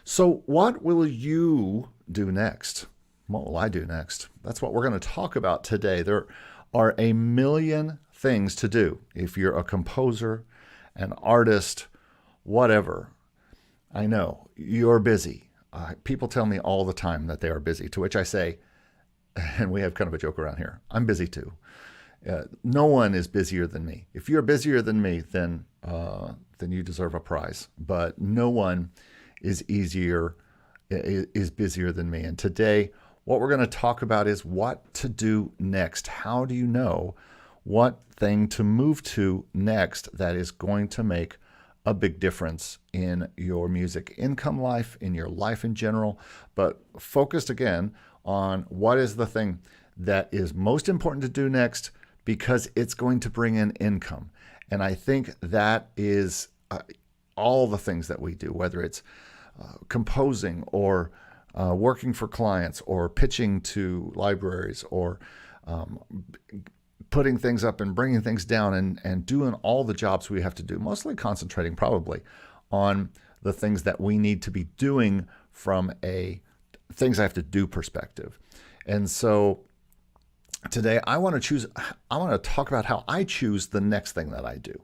So, what will you do next? What will I do next? That's what we're going to talk about today. There are a million things to do if you're a composer, an artist, whatever. I know you're busy. People tell me all the time that they are busy, to which I say, and we have kind of a joke around here, I'm busy too. No one is busier than me. If you're busier than me, then you deserve a prize. But no one is busier than me. And today, what we're going to talk about is what to do next. How do you know what thing to move to next that is going to make a big difference in your music income life, in your life in general, but focused again on what is the thing that is most important to do next because it's going to bring in income. And I think that is all the things that we do, whether it's composing or working for clients or pitching to libraries or putting things up and bringing things down and doing all the jobs we have to do, mostly concentrating probably on the things that we need to be doing from a things I have to do perspective. And so today I want to talk about how I choose the next thing that I do.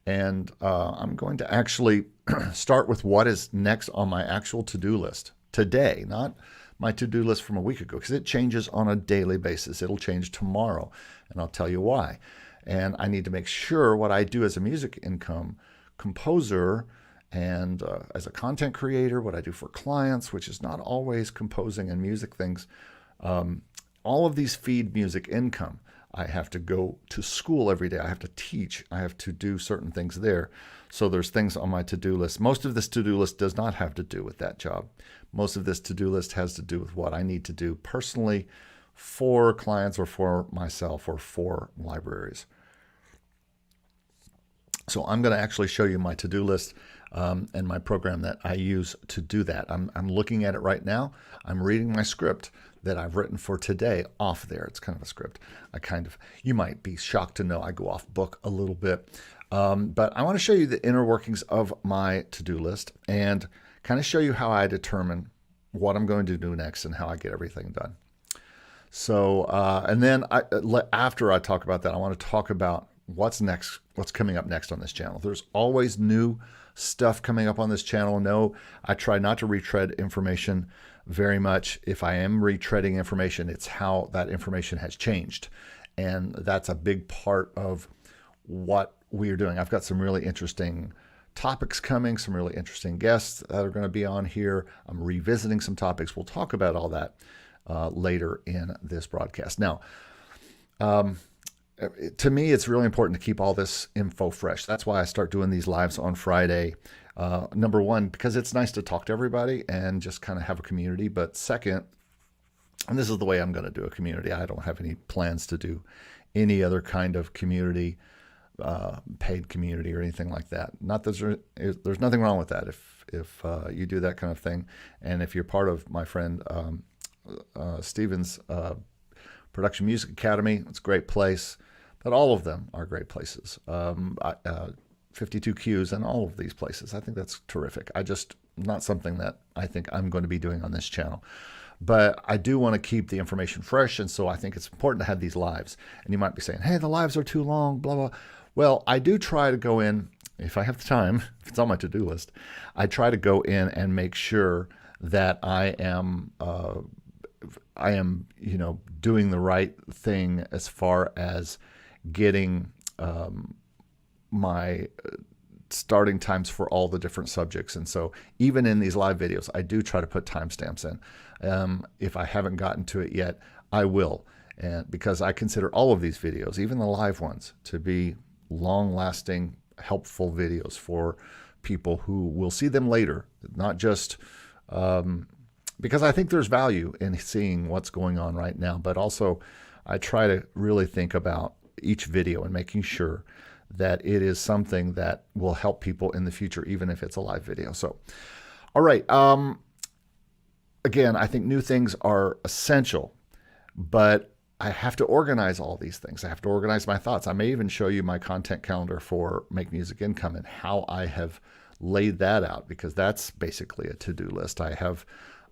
And I'm going to actually start with what is next on my actual to-do list today, not my to-do list from a week ago, because it changes on a daily basis. It'll change tomorrow, and I'll tell you why. And I need to make sure what I do as a music income composer and as a content creator, what I do for clients, which is not always composing and music things, all of these feed music income. I have to go to school every day. I have to teach. I have to do certain things there. So there's things on my to-do list. Most of this to-do list does not have to do with that job. Most of this to-do list has to do with what I need to do personally for clients or for myself or for libraries. So I'm going to actually show you my to-do list and my program that I use to do that. I'm looking at it right now. I'm reading my script that I've written for today off there. It's kind of a script. You might be shocked to know I go off book a little bit. But I want to show you the inner workings of my to-do list and kind of show you how I determine what I'm going to do next and how I get everything done. So, and then after I talk about that, I want to talk about what's next, what's coming up next on this channel. There's always new stuff coming up on this channel. No, I try not to retread information very much. If I am retreading information, it's how that information has changed. And that's a big part of what we are doing. I've got some really interesting topics coming, some really interesting guests that are going to be on here. I'm revisiting some topics. We'll talk about all that later in this broadcast. Now, to me, it's really important to keep all this info fresh. That's why I start doing these lives on Friday. Number one, because it's nice to talk to everybody and just kind of have a community. But second, and this is the way I'm going to do a community. I don't have any plans to do any other kind of community, paid community or anything like that. Not that there's nothing wrong with that if you do that kind of thing. And if you're part of my friend Steven's Production Music Academy, it's a great place. But all of them are great places. 52 Qs and all of these places. I think that's terrific. Not something that I think I'm going to be doing on this channel. But I do want to keep the information fresh, and so I think it's important to have these lives. And you might be saying, hey, the lives are too long, blah, blah. Well, I do try to go in, if I have the time, if it's on my to-do list, I try to go in and make sure that I am doing the right thing as far as getting my starting times for all the different subjects. And so even in these live videos, I do try to put timestamps in. If I haven't gotten to it yet, I will. And because I consider all of these videos, even the live ones, to be long-lasting, helpful videos for people who will see them later, not just because I think there's value in seeing what's going on right now, but also I try to really think about each video and making sure that it is something that will help people in the future, even if it's a live video. So, all right. Again, I think new things are essential, but I have to organize all these things. I have to organize my thoughts. I may even show you my content calendar for Make Music Income and how I have laid that out, because that's basically a to-do list. I have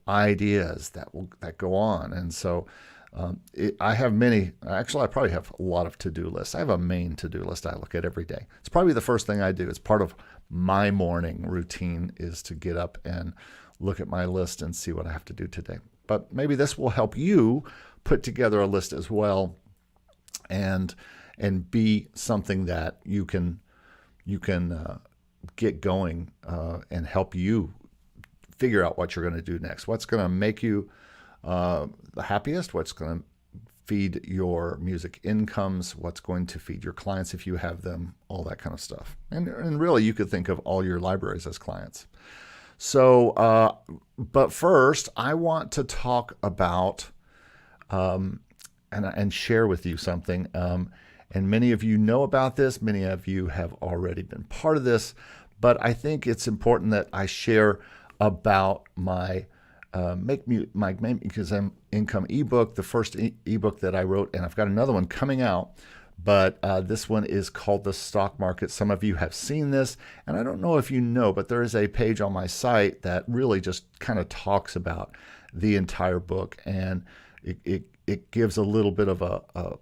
ideas that go on, and so I have many. Actually, I probably have a lot of to-do lists. I have a main to-do list I look at every day. It's probably the first thing I do. It's part of my morning routine is to get up and look at my list and see what I have to do today. But maybe this will help you put together a list as well, and be something that you can get going and help you figure out what you're going to do next. What's going to make you the happiest? What's going to feed your music incomes? What's going to feed your clients if you have them? All that kind of stuff. And really, you could think of all your libraries as clients. So, but first, I want to talk about and share with you something. And many of you know about this. Many of you have already been part of this. But I think it's important that I share about my Make Music Income ebook, the first ebook that I wrote, and I've got another one coming out. But this one is called The Stock Market. Some of you have seen this, and I don't know if you know, but there is a page on my site that really just kind of talks about the entire book, and it gives a little bit of a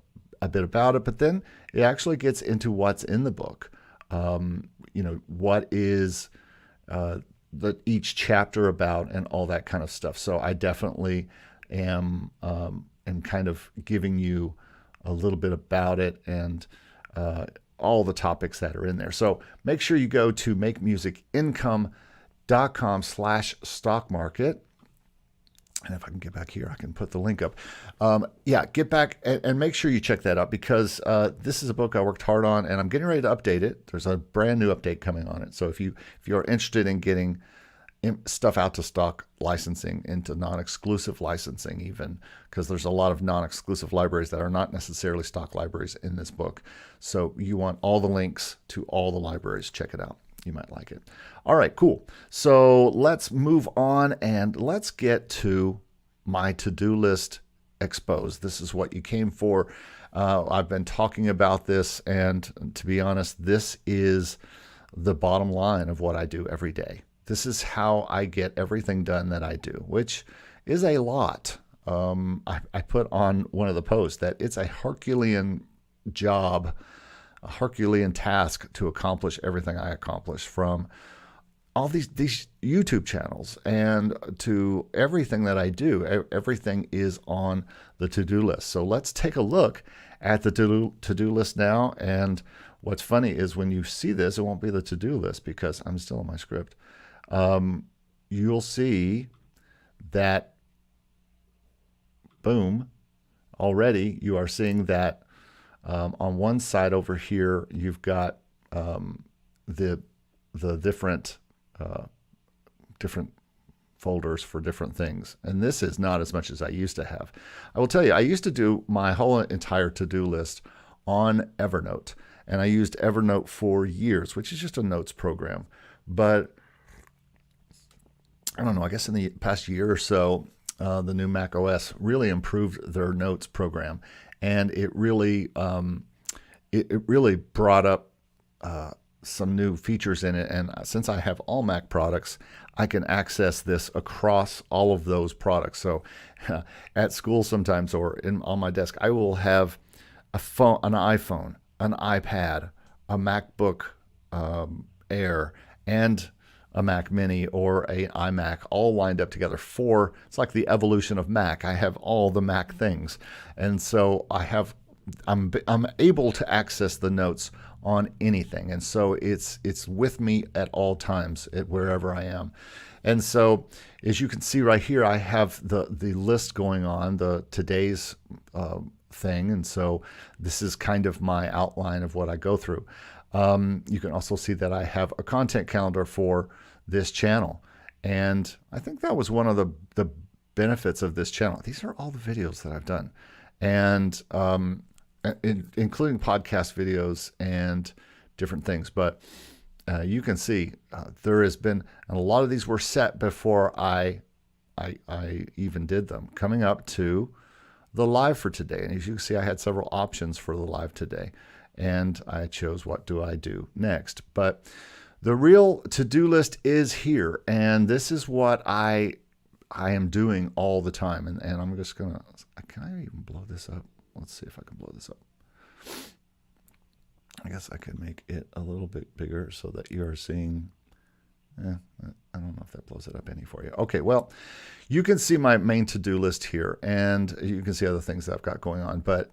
bit about it, but then it actually gets into what's in the book. What is each chapter about, and all that kind of stuff. So I definitely am kind of giving you a little bit about it and all the topics that are in there. So make sure you go to makemusicincome.com/stock market. And if I can get back here, I can put the link up. Get back and make sure you check that out, because this is a book I worked hard on, and I'm getting ready to update it. There's a brand new update coming on it. So if you're interested in getting stuff out to stock licensing, into non-exclusive licensing even, because there's a lot of non-exclusive libraries that are not necessarily stock libraries in this book. So you want all the links to all the libraries. Check it out. You might like it. All right, cool. So let's move on and let's get to my to-do list exposed. This is what you came for. I've been talking about this, and to be honest, this is the bottom line of what I do every day. This is how I get everything done that I do, which is a lot. I put on one of the posts that it's a Herculean job, a Herculean task to accomplish everything I accomplish, from all these YouTube channels and to everything that I do. Everything is on the to-do list. So let's take a look at the to-do list now. And what's funny is when you see this, it won't be the to-do list because I'm still in my script. You'll see that, boom, already you are seeing that on one side over here, you've got the different folders for different things. And this is not as much as I used to have. I will tell you, I used to do my whole entire to-do list on Evernote. And I used Evernote for years, which is just a notes program. But I don't know, I guess in the past year or so, the new Mac OS really improved their notes program. And it really brought up some new features in it. And since I have all Mac products, I can access this across all of those products. So at school sometimes, or on my desk, I will have a phone, an iPhone, an iPad, a MacBook Air, and a Mac Mini or a iMac all lined up together. It's like the evolution of Mac. I have all the Mac things. And so I'm able to access the notes on anything. And so it's with me at all times, wherever I am. And so as you can see right here, I have the list going on, today's thing. And so this is kind of my outline of what I go through. You can also see that I have a content calendar for this channel. And I think that was one of the benefits of this channel. These are all the videos that I've done, and including podcast videos and different things. But you can see there has been, and a lot of these were set before I even did them, coming up to the live for today. And as you can see, I had several options for the live today, and I chose what do I do next. But The real to-do list is here, and this is what I am doing all the time. And I'm just gonna, can I even blow this up? Let's see if I can blow this up. I guess I could make it a little bit bigger so that you're seeing. I don't know if that blows it up any for you. Okay, well, you can see my main to-do list here, and you can see other things that I've got going on. But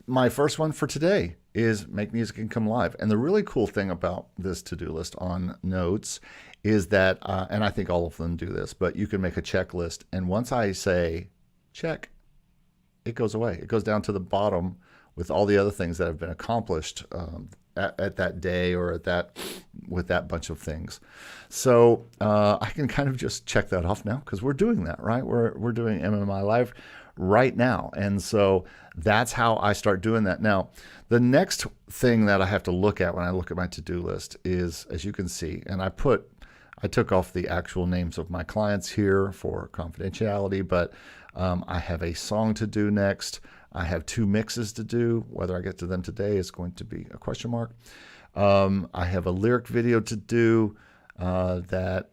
my first one for today is make music and come live. And the really cool thing about this to-do list on Notes is that, and I think all of them do this, but you can make a checklist. And once I say check, it goes away. It goes down to the bottom with all the other things that have been accomplished at that day or with that bunch of things. So I can kind of just check that off now because we're doing that, right? We're doing MMI Live right now. And so that's how I start doing that. Now, the next thing that I have to look at when I look at my to-do list is, as you can see, and I took off the actual names of my clients here for confidentiality, but I have a song to do next. I have 2 mixes to do. Whether I get to them today is going to be a question mark. I have a lyric video to do that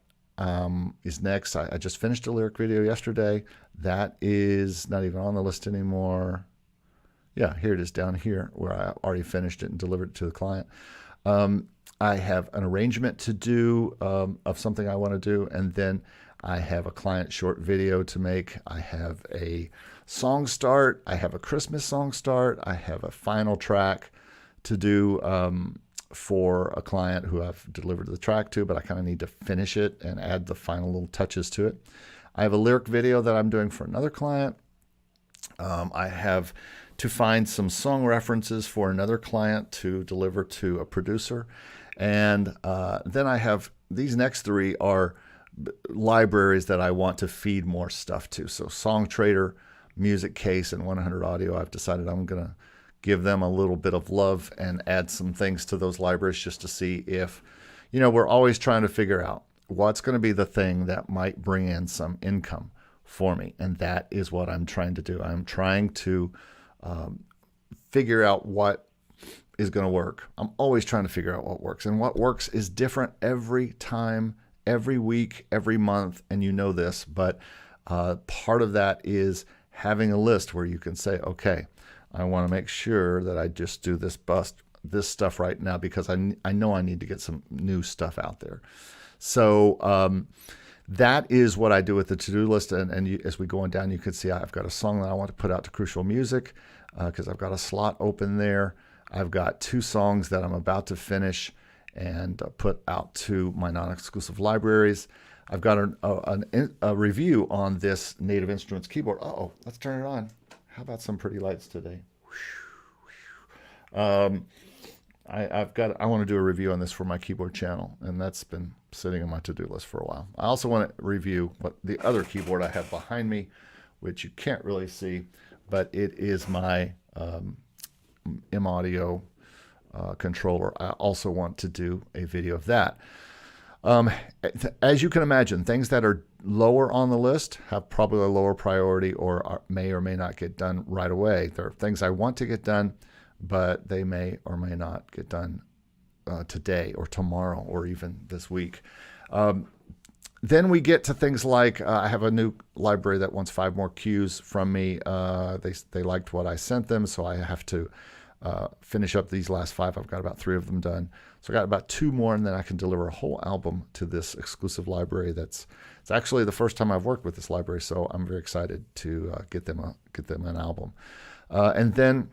is next. I just finished a lyric video yesterday. That is not even on the list anymore. Yeah, here it is down here where I already finished it and delivered it to the client. I have an arrangement to do of something I want to do, and then I have a client short video to make. I have a song start. I have a Christmas song start. I have a final track to do for a client who I've delivered the track to, but I kind of need to finish it and add the final little touches to it. I have a lyric video that I'm doing for another client. I have to find some song references for another client to deliver to a producer. And then I have these next 3 are libraries that I want to feed more stuff to. So Song Trader, Music Case, and 100 Audio, I've decided I'm going to give them a little bit of love and add some things to those libraries just to see if, we're always trying to figure out what's going to be the thing that might bring in some income for me. And that is what I'm trying to do. I'm trying to figure out what is going to work. I'm always trying to figure out what works. And what works is different every time, every week, every month. And you know this, but part of that is having a list where you can say, okay, I want to make sure that I just do this stuff right now because I know I need to get some new stuff out there. So that is what I do with the to-do list. And as we go on down, you can see I've got a song that I want to put out to Crucial Music because I've got a slot open there. I've got 2 songs that I'm about to finish and put out to my non-exclusive libraries. I've got a review on this Native Instruments keyboard. Uh-oh, let's turn it on. How about some pretty lights today? I want to do a review on this for my keyboard channel, and that's been sitting on my to-do list for a while. I also want to review the other keyboard I have behind me, which you can't really see, but it is my M-Audio controller. I also want to do a video of that. As you can imagine, things that are lower on the list have probably a lower priority or may not get done right away. There are things I want to get done, but they may or may not get done today or tomorrow or even this week. Then we get to things like I have a new library that wants 5 more cues from me. They liked what I sent them, so I have to finish up these last 5. I've got about 3 of them done. So I got about 2 more, and then I can deliver a whole album to this exclusive library. It's actually the first time I've worked with this library, so I'm very excited to get them an album. And then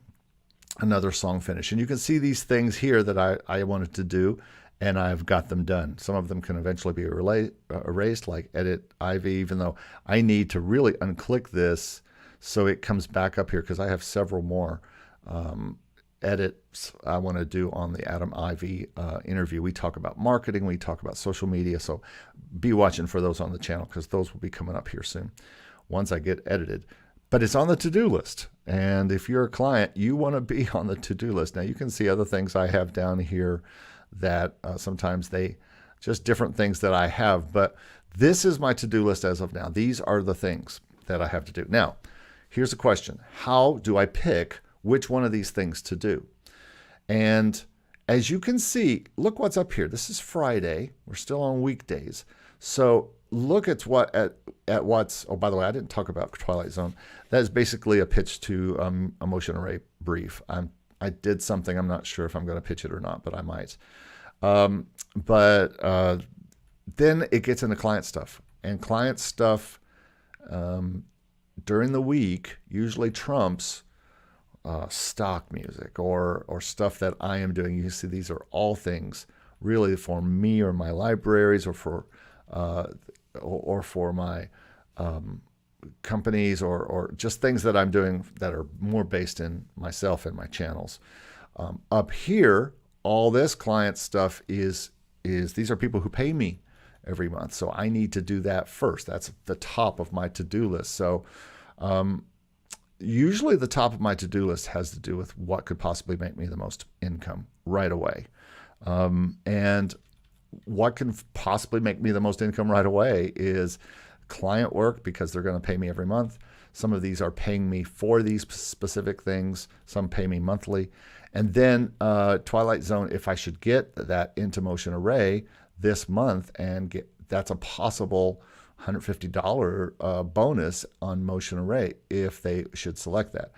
another song finish. And you can see these things here that I wanted to do, and I've got them done. Some of them can eventually be erased, like edit IV, even though I need to really unclick this so it comes back up here because I have several more edits I want to do on the Adam Ivy interview. We talk about marketing, we talk about social media, so be watching for those on the channel because those will be coming up here soon once I get edited. But it's on the to-do list, and if you're a client, you want to be on the to-do list. Now you can see other things I have down here that sometimes they just different things that I have, but this is my to-do list as of now. These are the things that I have to do. Now, here's a question. How do I pick which one of these things to do? And as you can see, look what's up here. This is Friday. We're still on weekdays. So look at what's, oh, by the way, I didn't talk about Twilight Zone. That is basically a pitch to a motion array brief. I did something. I'm not sure if I'm going to pitch it or not, but I might. But then it gets into client stuff. And client stuff during the week usually trumps stock music or stuff that I am doing. You see, these are all things really for me or my libraries or for my companies or just things that I'm doing that are more based in myself and my channels. Up here, all this client stuff is these are people who pay me every month. So I need to do that first. That's the top of my to-do list. So usually the top of my to-do list has to do with what could possibly make me the most income right away. And what can possibly make me the most income right away is client work, because they're going to pay me every month. Some of these are paying me for these specific things. Some pay me monthly. And then Twilight Zone, if I should get that into motion array this month and get, that's a possible $150 bonus on motion array if they should select that.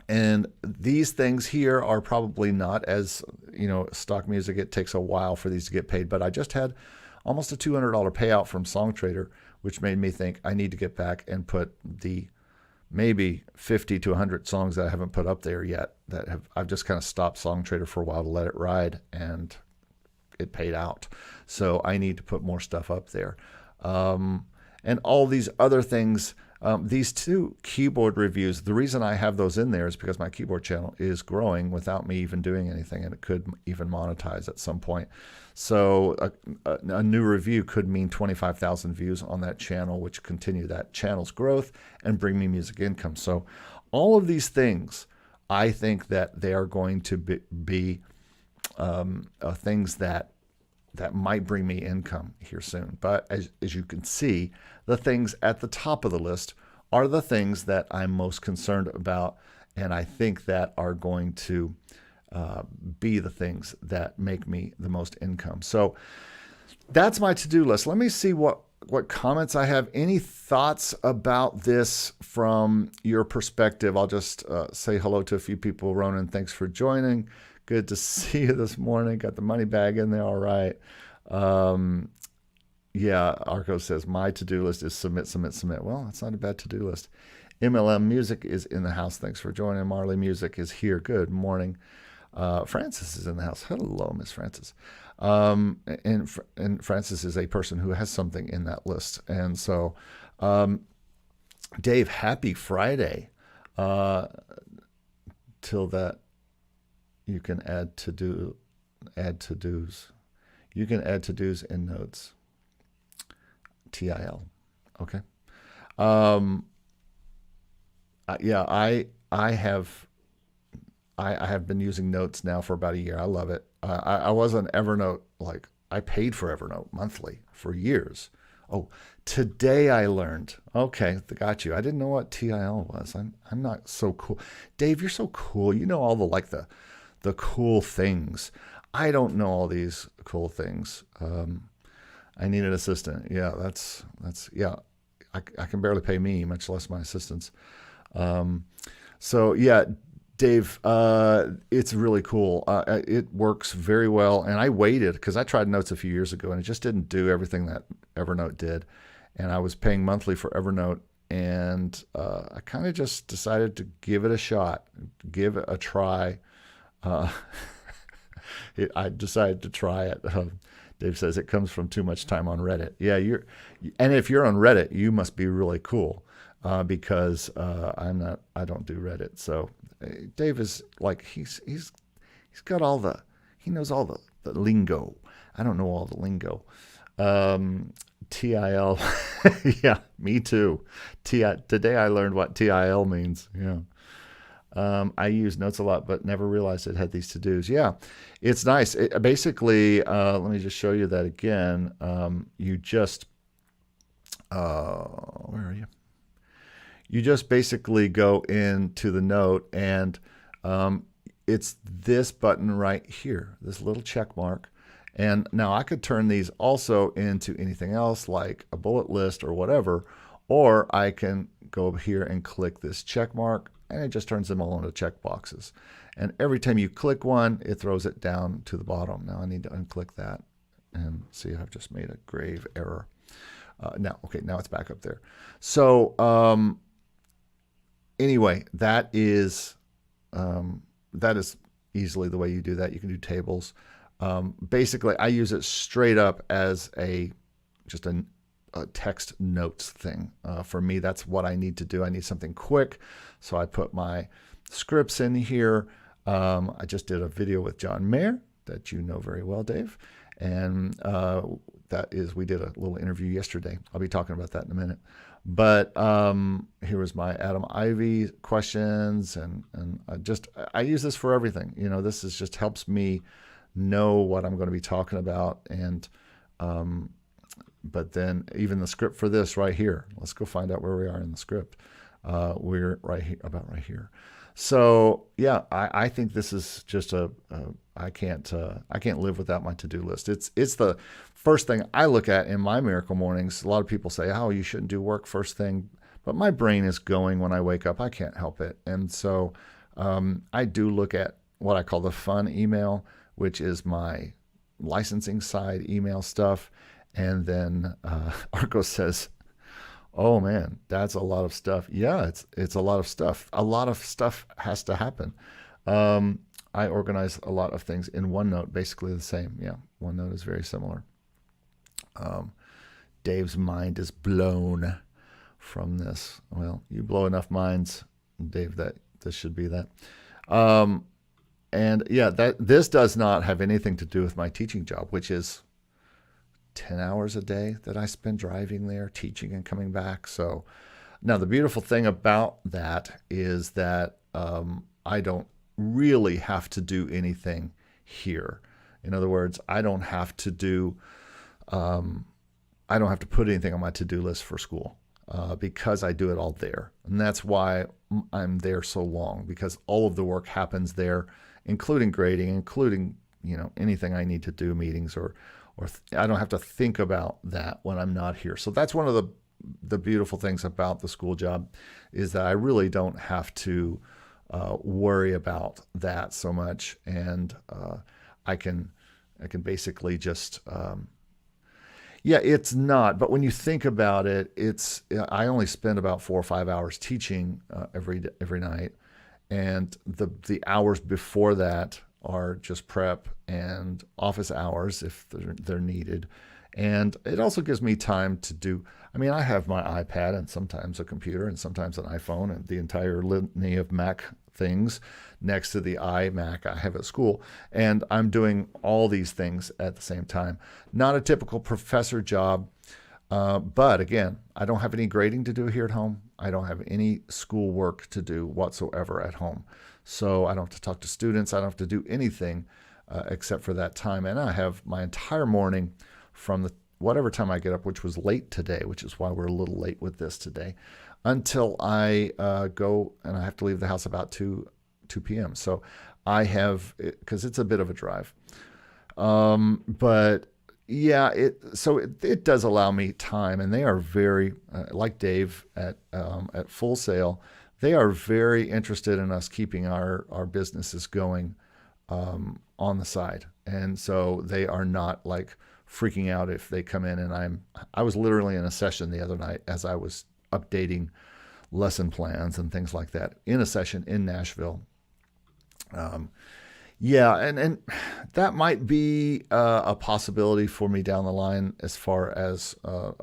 And these things here are probably not as, stock music. It takes a while for these to get paid, but I just had almost a $200 payout from SongTrader, which made me think I need to get back and put the maybe 50 to 100 songs that I haven't put up there yet I've just kind of stopped SongTrader for a while to let it ride, and it paid out. So I need to put more stuff up there. And all these other things, these two keyboard reviews, the reason I have those in there is because my keyboard channel is growing without me even doing anything, and it could even monetize at some point. So a new review could mean 25,000 views on that channel, which continue that channel's growth and bring me music income. So all of these things, I think that they are going to be things that might bring me income here soon. But as you can see, the things at the top of the list are the things that I'm most concerned about, and I think that are going to be the things that make me the most income. So that's my to-do list. Let me see what comments I have. Any thoughts about this from your perspective? I'll just say hello to a few people. Ronan, thanks for joining. Good to see you this morning. Got the money bag in there. All right. Yeah, Arco says, my to-do list is submit, submit, submit. Well, that's not a bad to-do list. MLM Music is in the house. Thanks for joining. Marley Music is here. Good morning. Francis is in the house. Hello, Miss Francis. And Francis is a person who has something in that list. And so, Dave, happy Friday. Till that, you can add to-dos. You can add to-dos in notes. TIL. Okay. Yeah, I have been using Notes now for about a year. I love it. I was on Evernote, I paid for Evernote monthly for years. Oh, today I learned. Okay, got you. I didn't know what TIL was. I'm not so cool. Dave, you're so cool. You know all the cool things. I don't know all these cool things. I need an assistant. Yeah, that's yeah. I can barely pay me, much less my assistants. So yeah, Dave, it's really cool. It works very well. And I waited because I tried Notes a few years ago and it just didn't do everything that Evernote did. And I was paying monthly for Evernote, and I kind of just decided to give it a shot, give it a try. I decided to try it. Dave says it comes from too much time on Reddit. Yeah, and if you're on Reddit, you must be really cool, because I'm not. I don't do Reddit. So Dave is he's got he knows all the lingo. I don't know all the lingo. TIL, yeah, me too. Today I learned what TIL means. Yeah. I use Notes a lot, but never realized it had these to-dos. Yeah, it's nice. Basically, let me just show you that again. You just, where are you? You just basically go into the note, and it's this button right here, this little check mark. And now I could turn these also into anything else like a bullet list or whatever, or I can go over here and click this check mark and it just turns them all into check boxes. And every time you click one, it throws it down to the bottom. Now I need to unclick that and see I've just made a grave error. Now it's back up there. So anyway, that is easily the way you do that. You can do tables. Basically, I use it straight up as just a text notes thing. For me, that's what I need to do. I need something quick, so I put my scripts in here. I just did a video with John Mayer that you know very well, Dave, and we did a little interview yesterday. I'll be talking about that in a minute. But here was my Adam Ivy questions, and I use this for everything. This just helps me know what I'm going to be talking about, and but then even the script for this right here. Let's go find out where we are in the script. We're right here, about right here. So yeah, I think this is just I can't live without my to-do list. It's the first thing I look at in my miracle mornings. A lot of people say, "Oh, you shouldn't do work first thing," but my brain is going when I wake up. I can't help it, and so I do look at what I call the fun email, which is my licensing side email stuff. And then Arco says, "Oh man, that's a lot of stuff." Yeah, it's a lot of stuff. A lot of stuff has to happen. I organize a lot of things in OneNote, basically the same. Yeah, OneNote is very similar. Dave's mind is blown from this. Well, you blow enough minds, Dave, that this should be that. And yeah, this does not have anything to do with my teaching job, which is 10 hours a day that I spend driving there, teaching and coming back. So now the beautiful thing about that is that I don't really have to do anything here. In other words, I don't have to put anything on my to-do list for school because I do it all there. And that's why I'm there so long, because all of the work happens there, including grading, including, anything I need to do, meetings or I don't have to think about that when I'm not here. So that's one of the beautiful things about the school job, is that I really don't have to worry about that so much. And I can basically just, it's not, but when you think about it, I only spend about 4 or 5 hours teaching every night. And the hours before that are just prep and office hours if they're needed. And it also gives me time to do, I have my iPad and sometimes a computer and sometimes an iPhone and the entire litany of Mac things next to the iMac I have at school. And I'm doing all these things at the same time. Not a typical professor job, but again, I don't have any grading to do here at home. I don't have any school work to do whatsoever at home. So I don't have to talk to students. I don't have to do anything except for that time. And I have my entire morning from whatever time I get up, which was late today, which is why we're a little late with this today, until I go and I have to leave the house about 2 p.m. So I have, because it's a bit of a drive. But yeah, it does allow me time, and they are very, like Dave at Full Sail, they are very interested in us keeping our businesses going on the side. And so they are not like freaking out if they come in and I was literally in a session the other night as I was updating lesson plans and things like that in a session in Nashville. And that might be a possibility for me down the line as far as a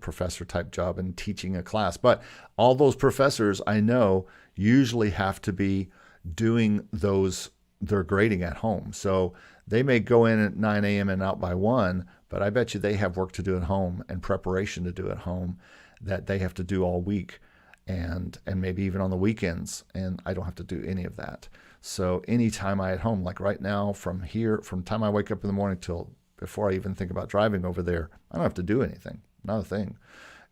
professor type job and teaching a class. But all those professors I know usually have to be doing their grading at home. So they may go in at 9 a.m. and out by 1, but I bet you they have work to do at home and preparation to do at home that they have to do all week and maybe even on the weekends. And I don't have to do any of that. So anytime I'm at home, like right now, from time I wake up in the morning till before I even think about driving over there, I don't have to do anything, not a thing.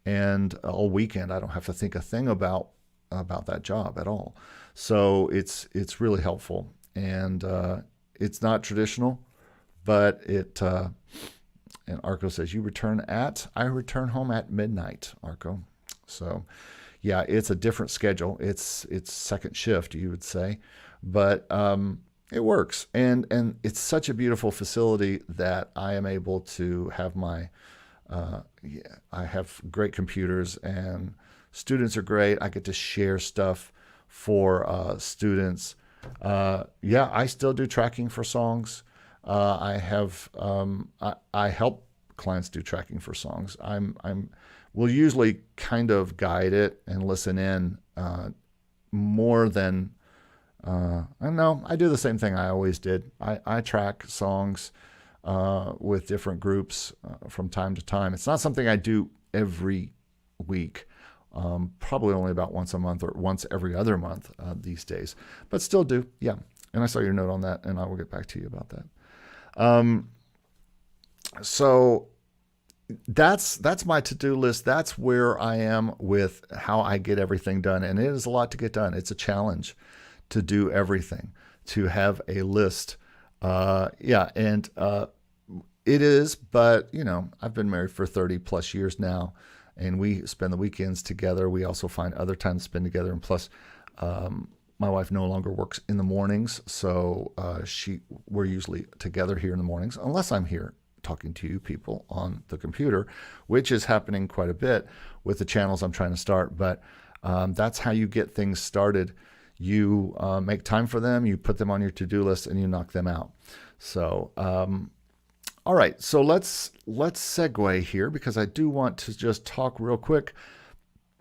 And all weekend, I don't have to think a thing about that job at all. So it's really helpful. and it's not traditional, but it. And Arco says, "You return at?" I return home at midnight, Arco. So, yeah, it's a different schedule. It's second shift, you would say, but it works, and it's such a beautiful facility that I am able to have my. I have great computers, and students are great. I get to share stuff for students. Yeah, I still do tracking for songs. I help clients do tracking for songs. We'll usually kind of guide it and listen in more than I don't know. I do the same thing I always did. I track songs with different groups from time to time. It's not something I do every week. Probably only about once a month or once every other month these days, but still do. Yeah. And I saw your note on that, and I will get back to you about that. So that's my to-do list. That's where I am with how I get everything done. And it is a lot to get done. It's a challenge to do everything, to have a list. It is, but I've been married for 30 plus years now, and we spend the weekends together. We also find other time to spend together. And plus, my wife no longer works in the mornings, so we're usually together here in the mornings, unless I'm here talking to you people on the computer, which is happening quite a bit with the channels I'm trying to start. But that's how you get things started. You make time for them, you put them on your to-do list, and you knock them out. So, all right, so let's segue here, because I do want to just talk real quick.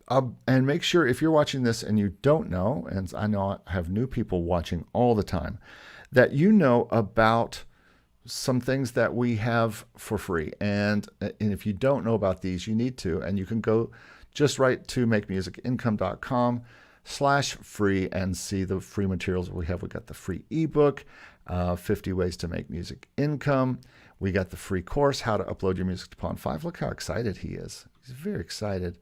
And make sure, if you're watching this and you don't know, and I know I have new people watching all the time, that you know about some things that we have for free. And if you don't know about these, you need to. And you can go just right to makemusicincome.com/free and see the free materials we have. We got the free ebook, 50 Ways to Make Music Income. We got the free course, How to Upload Your Music to Pond 5. Look how excited he is. He's very excited.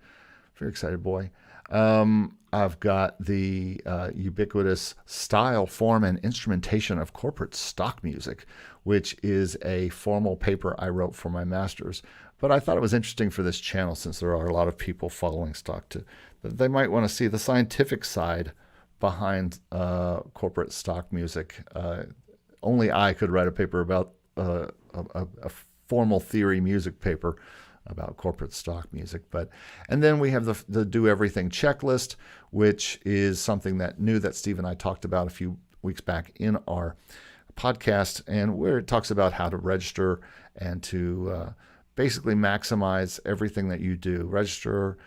Very excited boy. I've got the ubiquitous style, form, and instrumentation of corporate stock music, which is a formal paper I wrote for my master's. But I thought it was interesting for this channel, since there are a lot of people following stock, that they might want to see the scientific side behind corporate stock music. Only I could write a paper about a formal theory music paper about corporate stock music. And then we have the do everything checklist, which is something that Steve and I talked about a few weeks back in our podcast, and where it talks about how to register and to basically maximize everything that you do. Register,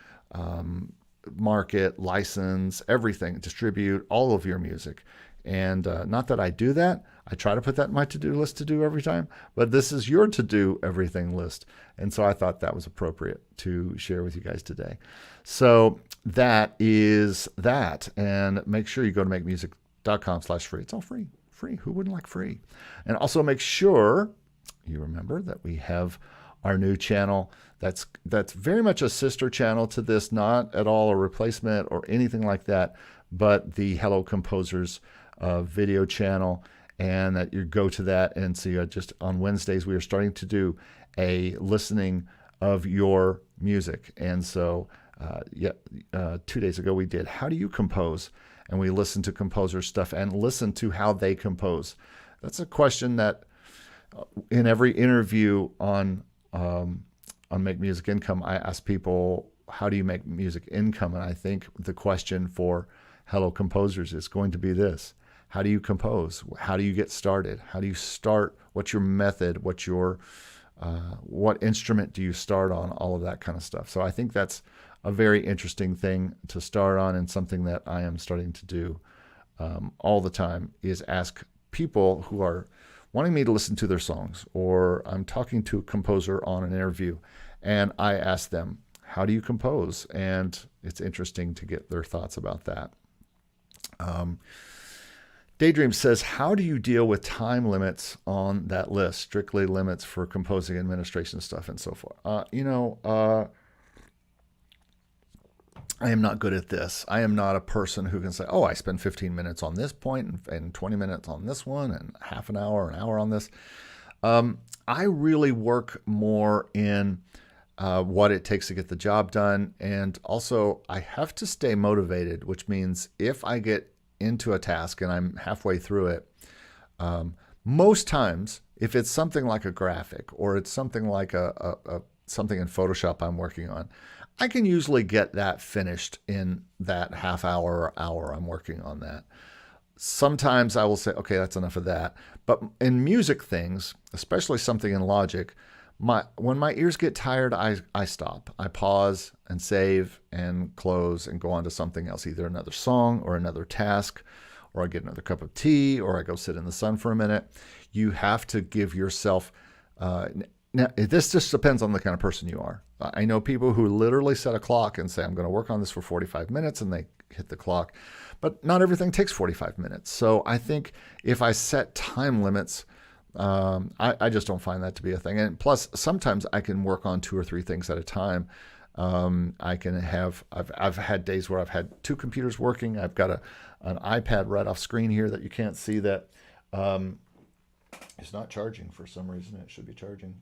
market, license, everything, distribute all of your music. And not that I do that. I try to put that in my to-do list to do every time, but this is your to-do everything list. And so I thought that was appropriate to share with you guys today. So that is that. And make sure you go to makemusic.com/free. It's all free. Free. Who wouldn't like free? And also make sure you remember that we have our new channel. That's very much a sister channel to this, not at all a replacement or anything like that, but the Hello Composers video channel. And that you go to that and see just on Wednesdays, we are starting to do a listening of your music. And so 2 days ago we did, how do you compose? And we listened to composer stuff and listened to how they compose. That's a question that in every interview on Make Music Income, I ask people, how do you make music income? And I think the question for Hello Composers is going to be this. How do you compose? How do you get started? How do you start? What's your method? What's your what instrument do you start on? All of that kind of stuff. So I think that's a very interesting thing to start on, and something that I am starting to do all the time is ask people who are wanting me to listen to their songs, or I'm talking to a composer on an interview, and I ask them, how do you compose? And it's interesting to get their thoughts about that. Daydream says, how do you deal with time limits on that list? Strictly limits for composing, administration stuff, and so forth. I am not good at this. I am not a person who can say, oh, I spend 15 minutes on this point and 20 minutes on this one and half an hour on this. I really work more in what it takes to get the job done. And also, I have to stay motivated, which means if I get into a task and I'm halfway through it, most times, if it's something like a graphic or it's something like something in Photoshop I'm working on, I can usually get that finished in that half hour or hour I'm working on that. Sometimes I will say, okay, that's enough of that. But in music things, especially something in Logic, when my ears get tired, I stop. I pause and save and close and go on to something else, either another song or another task, or I get another cup of tea, or I go sit in the sun for a minute. You have to give yourself, now this just depends on the kind of person you are. I know people who literally set a clock and say, I'm going to work on this for 45 minutes, and they hit the clock. But not everything takes 45 minutes. So I think if I set time limits, I just don't find that to be a thing. And plus, sometimes I can work on 2 or 3 things at a time. I've had days where I've had 2 computers working. I've got an iPad right off screen here that you can't see that it's not charging for some reason. It should be charging.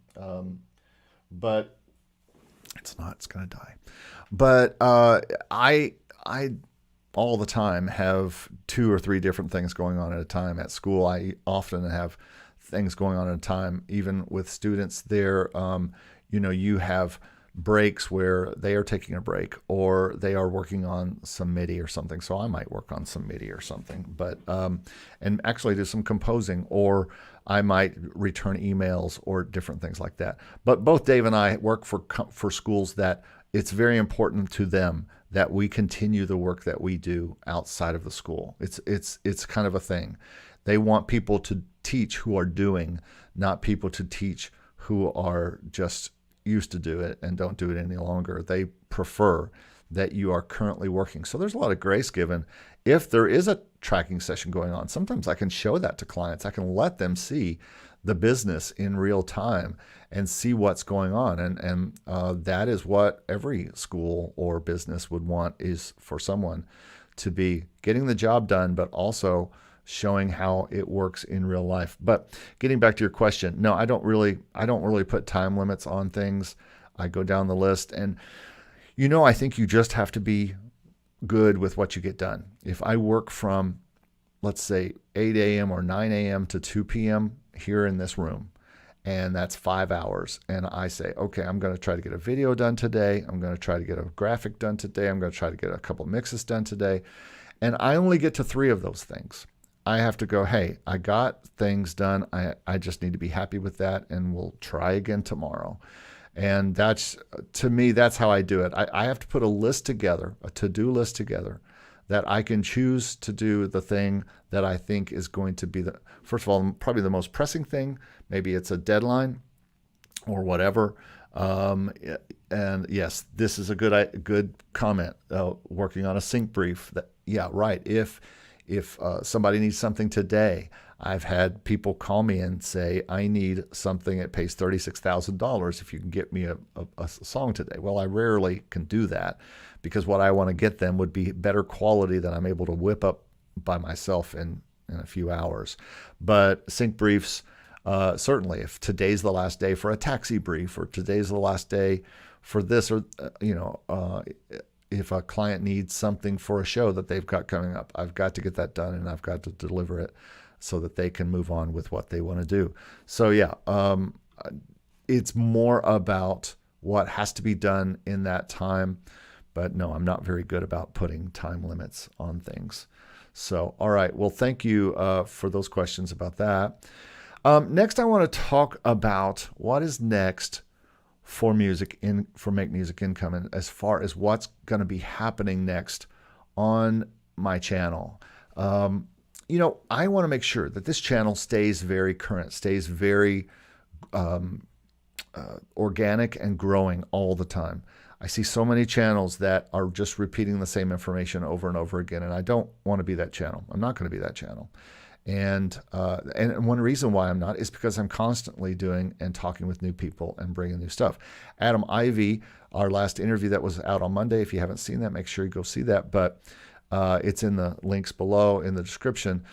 But it's not, it's going to die. But I all the time have 2 or 3 different things going on at a time. At school, I often have things going on at a time. Even with students there, you have breaks where they are taking a break or they are working on some MIDI or something. So I might work on some MIDI or something, but and actually do some composing, or I might return emails or different things like that. But both Dave and I work for schools that it's very important to them that we continue the work that we do outside of the school. It's kind of a thing. They want people to teach who are doing, not people to teach who are just used to do it and don't do it any longer. They prefer that you are currently working. So there's a lot of grace given. If there is a tracking session going on, sometimes I can show that to clients. I can let them see the business in real time and see what's going on. And that is what every school or business would want, is for someone to be getting the job done, but also showing how it works in real life. But getting back to your question, no, I don't really put time limits on things. I go down the list, and I think you just have to be good with what you get done. If I work from, let's say, 8 a.m. or 9 a.m. to 2 p.m. here in this room, and that's 5 hours, and I say, okay, I'm going to try to get a video done today. I'm going to try to get a graphic done today. I'm going to try to get a couple mixes done today. And I only get to 3 of those things. I have to go, hey, I got things done. I just need to be happy with that, and we'll try again tomorrow. And that's, to me, that's how I do it. I have to put a list together, a to-do list together, that I can choose to do the thing that I think is going to be first of all, probably the most pressing thing. Maybe it's a deadline or whatever. And yes, this is a good comment. Working on a sync brief. Yeah, right. If somebody needs something today, I've had people call me and say, I need something that pays $36,000 if you can get me a song today. Well, I rarely can do that, because what I want to get them would be better quality than I'm able to whip up by myself in a few hours. But sync briefs, certainly, if today's the last day for a taxi brief, or today's the last day for this, or, if a client needs something for a show that they've got coming up, I've got to get that done, and I've got to deliver it so that they can move on with what they want to do. So yeah, it's more about what has to be done in that time. But no, I'm not very good about putting time limits on things. So, all right. Well, thank you for those questions about that. Next, I want to talk about what is next for Make Music Income, and as far as what's going to be happening next on my channel. I want to make sure that this channel stays very current, stays very organic and growing all the time. I see so many channels that are just repeating the same information over and over again, and I don't want to be that channel. I'm not going to be that channel. And one reason why I'm not is because I'm constantly doing and talking with new people and bringing new stuff. Adam Ivy our last interview that was out on Monday. If you haven't seen that, make sure you go see that. But it's in the links below in the description.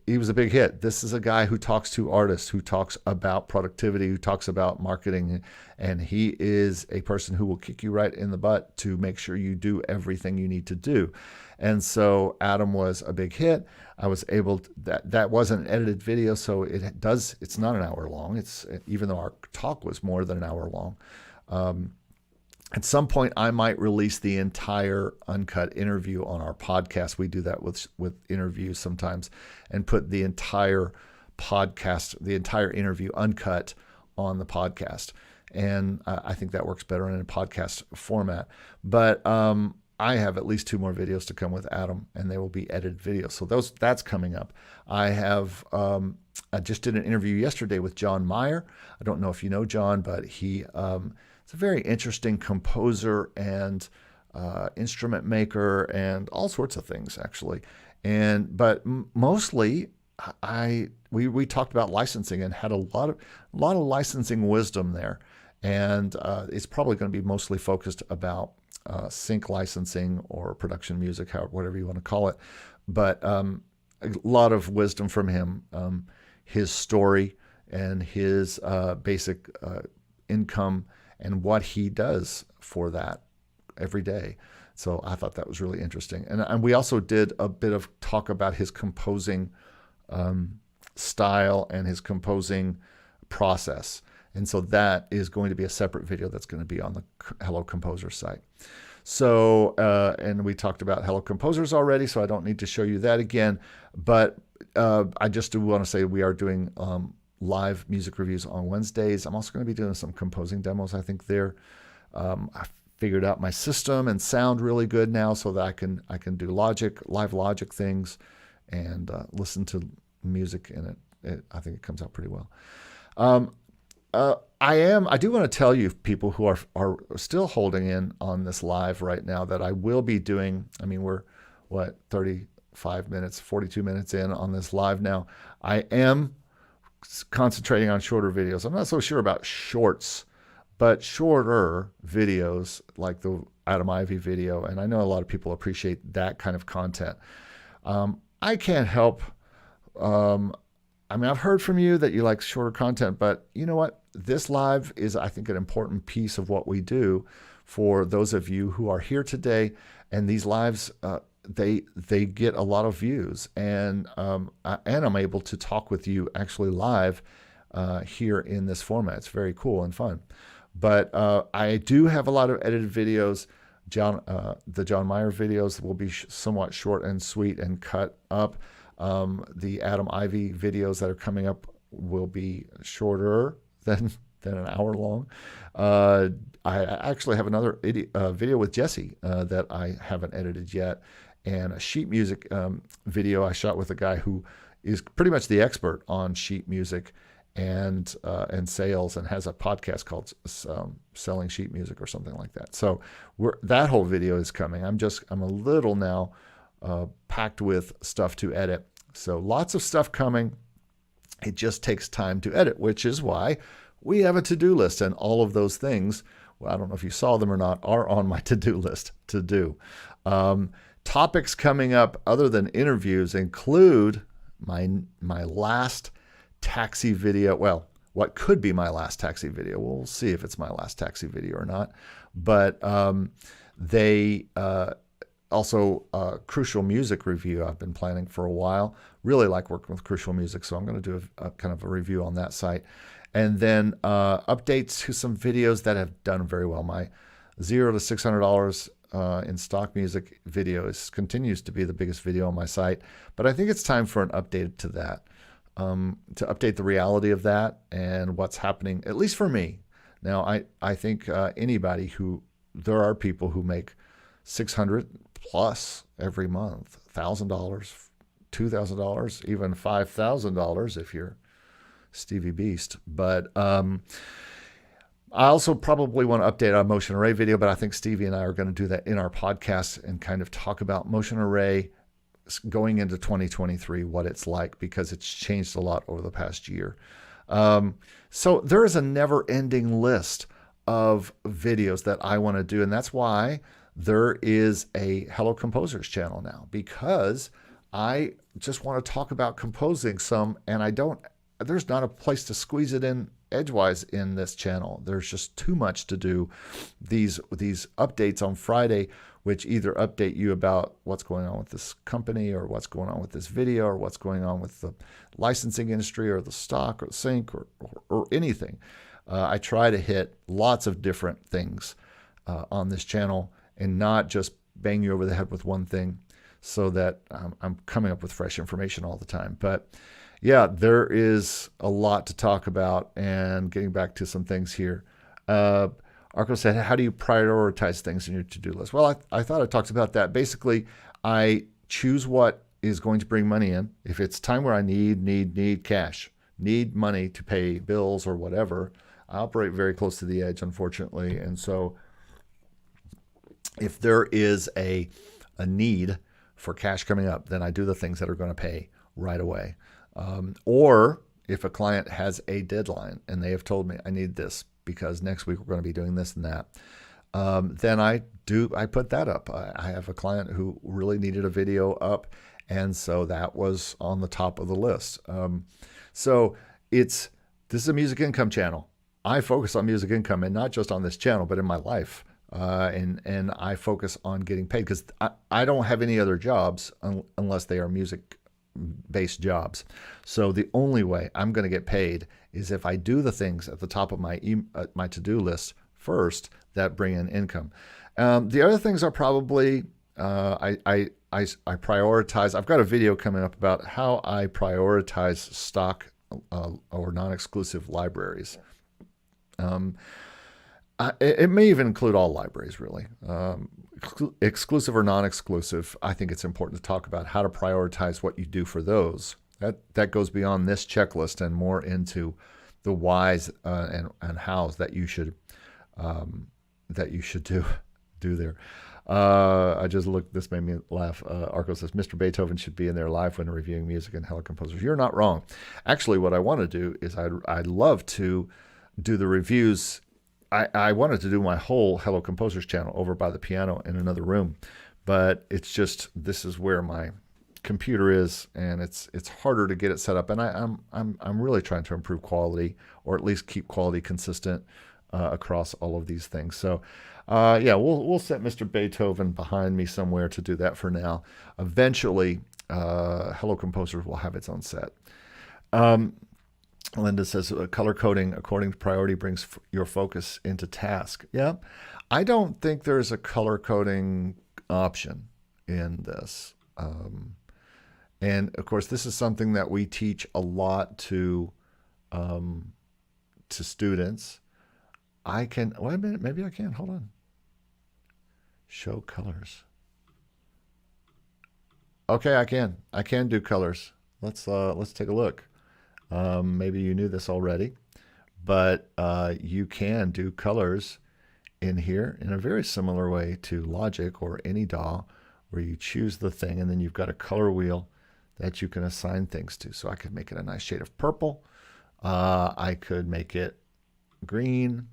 He was a big hit. This is a guy who talks to artists, who talks about productivity, who talks about marketing, and he is a person who will kick you right in the butt to make sure you do everything you need to do. And so Adam was a big hit. I was able to, that wasn't an edited video, so it's not an hour long. It's, even though our talk was more than an hour long. At some point, I might release the entire uncut interview on our podcast. We do that with interviews sometimes, and put the entire podcast, the entire interview uncut on the podcast. And I think that works better in a podcast format. But I have at least 2 more videos to come with Adam, and they will be edited videos. So that's coming up. I just did an interview yesterday with John Meyer. I don't know if you know John, but he is a very interesting composer and instrument maker and all sorts of things, actually. But mostly, we talked about licensing and had a lot of licensing wisdom there. And it's probably going to be mostly focused about sync licensing or production music, whatever you want to call it. But a lot of wisdom from him, his story and his basic income and what he does for that every day. So I thought that was really interesting. And we also did a bit of talk about his composing style and his composing process. And so that is going to be a separate video that's going to be on the Hello Composer site. So, and we talked about Hello Composers already, so I don't need to show you that again. But I just do want to say we are doing live music reviews on Wednesdays. I'm also going to be doing some composing demos. I think I figured out my system and sound really good now, so that I can do live Logic things, and listen to music in it. I think it comes out pretty well. I do want to tell you, people who are still holding in on this live right now, that I will be doing. I mean, we're 35 minutes, 42 minutes in on this live now. I am concentrating on shorter videos. I'm not so sure about shorts, but shorter videos like the Adam Ivy video. And I know a lot of people appreciate that kind of content. I can't help. I mean, I've heard from you that you like shorter content, but you know what? This live is, I think, an important piece of what we do for those of you who are here today. And these lives, they get a lot of views, and I'm able to talk with you actually live here in this format. It's very cool and fun. But I do have a lot of edited videos. The John Meyer videos will be somewhat short and sweet and cut up. The Adam Ivy videos that are coming up will be shorter than an hour long. I actually have another video with Jesse that I haven't edited yet, and a sheet music video I shot with a guy who is pretty much the expert on sheet music and sales, and has a podcast called Selling Sheet Music or something like that. So that whole video is coming. I'm a little now packed with stuff to edit. So lots of stuff coming. It just takes time to edit, which is why we have a to-do list, and all of those things, well, I don't know if you saw them or not, are on my to-do list to do. Topics coming up other than interviews include my last taxi video. Well, what could be my last taxi video. We'll see if it's my last taxi video or not. But also, Crucial Music review I've been planning for a while. Really like working with Crucial Music, so I'm going to do a kind of a review on that site. And then updates to some videos that have done very well. My $0 to $600 in stock music video continues to be the biggest video on my site. But I think it's time for an update to that, to update the reality of that and what's happening, at least for me. Now, I think there are people who make $600 plus every month, $1,000, $2,000, even $5,000 if you're Stevie Beast. But I also probably want to update our motion array video, but I think Stevie and I are going to do that in our podcast and kind of talk about motion array going into 2023, what it's like, because it's changed a lot over the past year. So there is a never-ending list of videos that I want to do. And that's why there is a Hello Composers channel now, because I just want to talk about composing some, and there's not a place to squeeze it in edgewise in this channel. There's just too much to do. These updates on Friday, which either update you about what's going on with this company, or what's going on with this video, or what's going on with the licensing industry, or the stock, or the sync, or anything. I try to hit lots of different things on this channel, and not just bang you over the head with one thing, so that I'm coming up with fresh information all the time. But yeah, there is a lot to talk about. And getting back to some things here, Arco said, how do you prioritize things in your to-do list? Well, I thought I talked about that. Basically, I choose what is going to bring money in. If it's time where I need cash, need money to pay bills or whatever, I operate very close to the edge, unfortunately. And so if there is a need for cash coming up, then I do the things that are going to pay right away. Or if a client has a deadline and they have told me I need this because next week we're going to be doing this and that, then I put that up. I have a client who really needed a video up, and so that was on the top of the list. So this is a music income channel. I focus on music income, and not just on this channel, but in my life. And I focus on getting paid, because I don't have any other jobs unless they are music-based jobs. So the only way I'm going to get paid is if I do the things at the top of my to-do list first that bring in income. The other things are probably I prioritize. I've got a video coming up about how I prioritize stock or non-exclusive libraries. It may even include all libraries, really. Exclusive or non-exclusive, I think it's important to talk about how to prioritize what you do for those. That goes beyond this checklist and more into the whys and hows that you should do there. I just looked. This made me laugh. Arco says Mr. Beethoven should be in there live when reviewing music and Hello Composers. You're not wrong. Actually, what I want to do is I'd love to do the reviews. I wanted to do my whole Hello Composers channel over by the piano in another room, but it's just, this is where my computer is, and it's harder to get it set up. And I'm really trying to improve quality, or at least keep quality consistent across all of these things. So yeah, we'll set Mr. Beethoven behind me somewhere to do that for now. Eventually, Hello Composers will have its own set. Linda says, color coding according to priority brings your focus into task. Yeah, I don't think there's a color coding option in this. And of course, this is something that we teach a lot to students. Wait a minute, maybe I can, hold on. Show colors. Okay, I can do colors. Let's take a look. Maybe you knew this already, but you can do colors in here in a very similar way to Logic or any DAW, where you choose the thing and then you've got a color wheel that you can assign things to. So I could make it a nice shade of purple. I could make it green.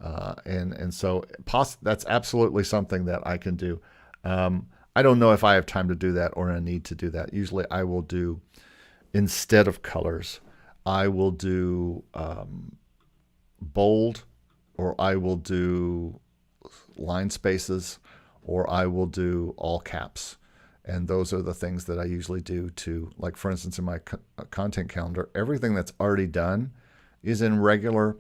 And so that's absolutely something that I can do. I don't know if I have time to do that or a need to do that. Usually I will do, instead of colors, I will do bold, or I will do line spaces, or I will do all caps. And those are the things that I usually do to, like, for instance, in my content calendar, everything that's already done is in regular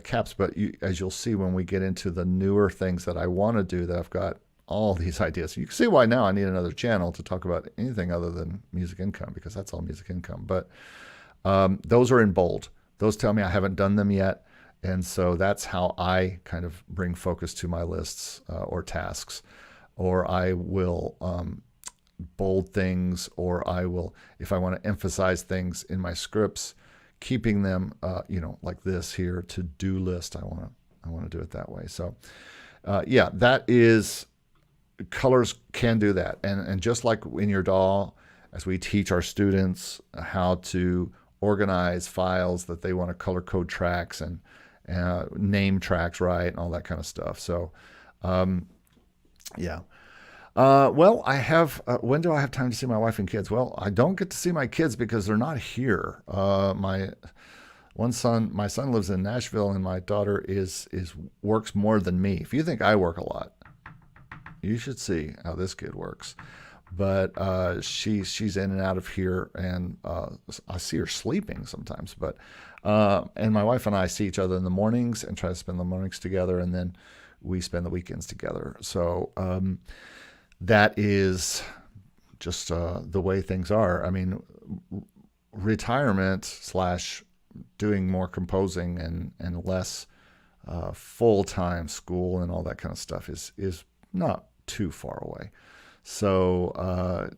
caps. But as you'll see when we get into the newer things that I want to do, that I've got all these ideas. You can see why now I need another channel to talk about anything other than music income, because that's all music income. But those are in bold. Those tell me I haven't done them yet. And so that's how I kind of bring focus to my lists or tasks. Or I will bold things, or I will, if I want to emphasize things in my scripts, keeping them, like this here, to-do list. I want to do it that way. So yeah, that is, colors can do that. And just like in your DAW, as we teach our students how to organize files that they want to color code tracks and name tracks right, and all that kind of stuff. So, yeah. Well, I have. When do I have time to see my wife and kids? Well, I don't get to see my kids because they're not here. My son lives in Nashville, and my daughter is works more than me. If you think I work a lot, you should see how this kid works. But she's in and out of here, and I see her sleeping sometimes. But and my wife and I see each other in the mornings and try to spend the mornings together, and then we spend the weekends together. So that is just the way things are. I mean, retirement slash doing more composing and less full-time school and all that kind of stuff is not too far away. So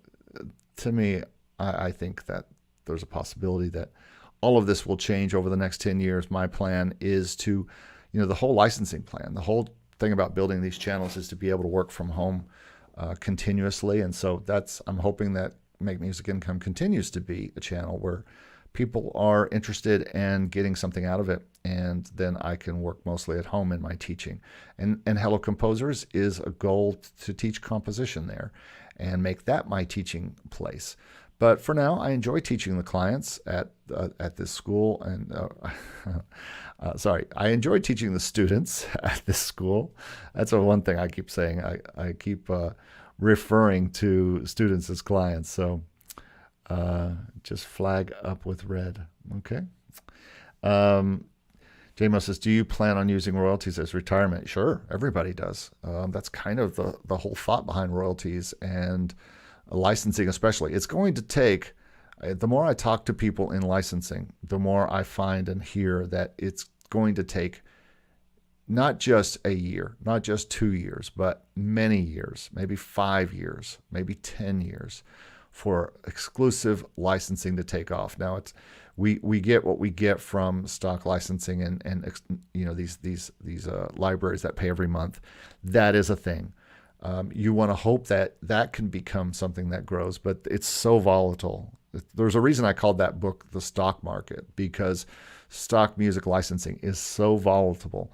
to me, I think that there's a possibility that all of this will change over the next 10 years. My plan is to, the whole licensing plan, the whole thing about building these channels is to be able to work from home continuously. And so I'm hoping that Make Music Income continues to be a channel where people are interested in getting something out of it, and then I can work mostly at home in my teaching. And Hello Composers is a goal to teach composition there and make that my teaching place. But for now, I enjoy teaching the clients at this school, and I enjoy teaching the students at this school. That's one thing I keep saying. I keep referring to students as clients. So just flag up with red. Okay. JMO says, do you plan on using royalties as retirement? Sure, everybody does. That's kind of the whole thought behind royalties and licensing especially. It's going to take, the more I talk to people in licensing, the more I find and hear that it's going to take not just a year, not just 2 years, but many years, maybe 5 years, maybe 10 years for exclusive licensing to take off. Now we get what we get from stock licensing and these libraries that pay every month. That is a thing. You want to hope that can become something that grows, but it's so volatile. There's a reason I called that book The Stock Market, because stock music licensing is so volatile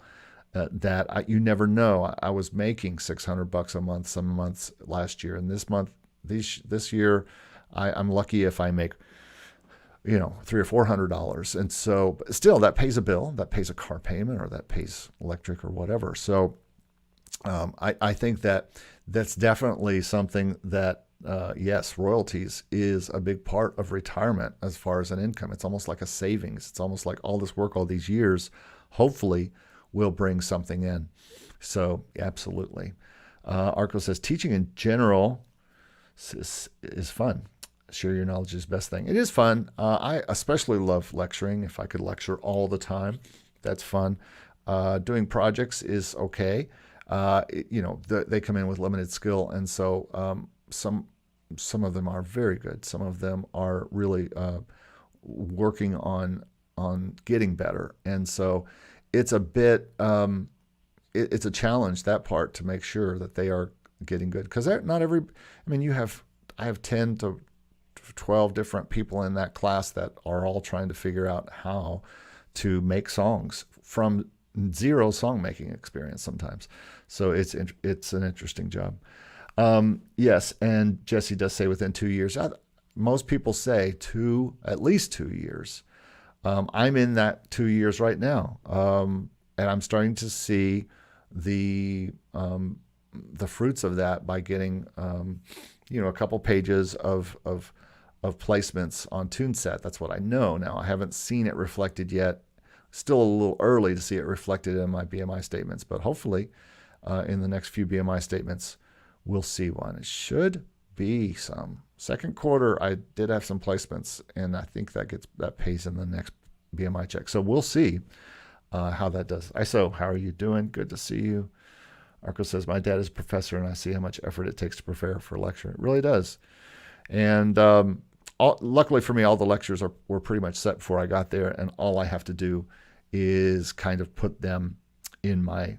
that you never know. I was making $600 a month some months last year, and this year I'm lucky if I make $300 or $400, and so but still that pays a bill, that pays a car payment, or that pays electric or whatever. So I think that's definitely something that yes, royalties is a big part of retirement as far as an income. It's almost like a savings. It's almost like all this work all these years hopefully will bring something in. So absolutely. Arco says, teaching in general is fun. Share your knowledge is the best thing. It is fun. I especially love lecturing. If I could lecture all the time, that's fun. Doing projects is okay. They come in with limited skill, and so some of them are very good. Some of them are really working on getting better, and so it's a bit it's a challenge, that part, to make sure that they are getting good, because not every. I mean, I have 10 to 12 different people in that class that are all trying to figure out how to make songs from zero song making experience sometimes. So it's an interesting job. Yes, and Jesse does say within 2 years. Most people say at least 2 years. I'm in that 2 years right now, and I'm starting to see the fruits of that by getting a couple pages of placements on TuneSet. That's what I know now. I haven't seen it reflected yet. Still a little early to see it reflected in my BMI statements, but hopefully in the next few BMI statements, we'll see one. It should be some. Second quarter, I did have some placements, and I think that pays in the next BMI check. So we'll see how that does. ISO, how are you doing? Good to see you. Arco says, my dad is a professor, and I see how much effort it takes to prepare for a lecture. It really does. And luckily for me, all the lectures were pretty much set before I got there, and all I have to do is kind of put them in my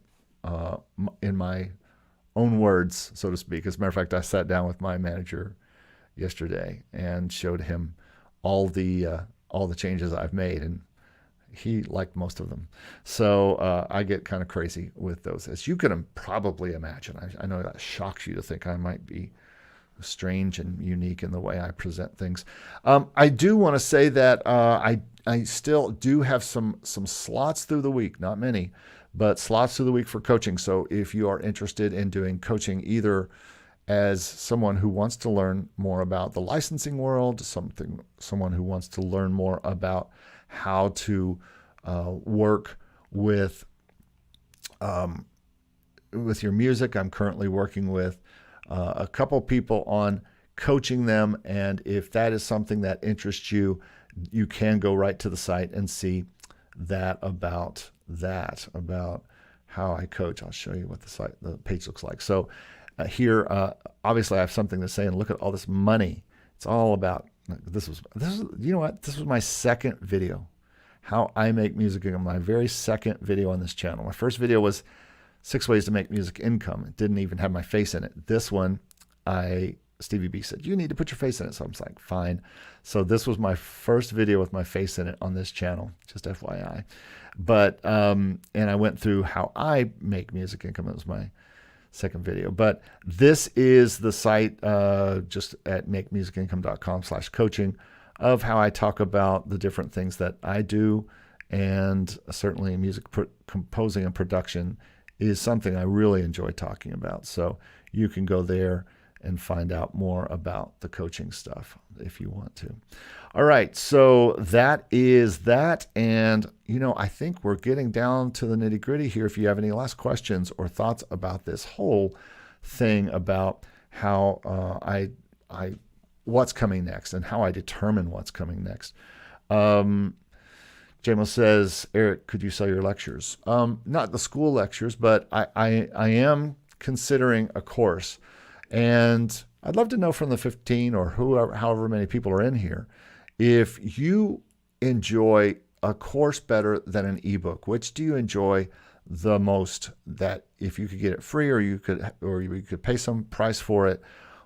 own words, so to speak. As a matter of fact, I sat down with my manager yesterday and showed him all the changes I've made, and he liked most of them. So I get kind of crazy with those, as you can probably imagine. I know that shocks you to think I might be strange and unique in the way I present things. I do want to say that I still do have some slots through the week, not many, but slots through the week for coaching. So if you are interested in doing coaching, either as someone who wants to learn more about the licensing world, someone who wants to learn more about how to work with your music. I'm currently working with a couple people on coaching them, and if that is something that interests you, you can go right to the site and see about how I coach. I'll show you what the page looks like. So here, obviously, I have something to say, and look at all this money. It's all about this was you know what? This was my second video, how I make music income. My very second video on this channel. My first video was 6 ways to make music income. It didn't even have my face in it. This one, Stevie B said, you need to put your face in it. So I was like, fine. So this was my first video with my face in it on this channel, just FYI. But, and I went through how I make music income. It was my second video. But this is the site, just at makemusicincome.com/coaching, of how I talk about the different things that I do. And certainly music composing and production is something I really enjoy talking about. So you can go there and find out more about the coaching stuff if you want to. All right, so that is that. And, I think we're getting down to the nitty gritty here. If you have any last questions or thoughts about this whole thing about how what's coming next and how I determine what's coming next. JMO says, Eric, could you sell your lectures? Not the school lectures, but I am considering a course. And I'd love to know from the 15 or however many people are in here, if you enjoy a course better than an ebook. Which do you enjoy the most? That if you could get it free, or you could pay some price for it,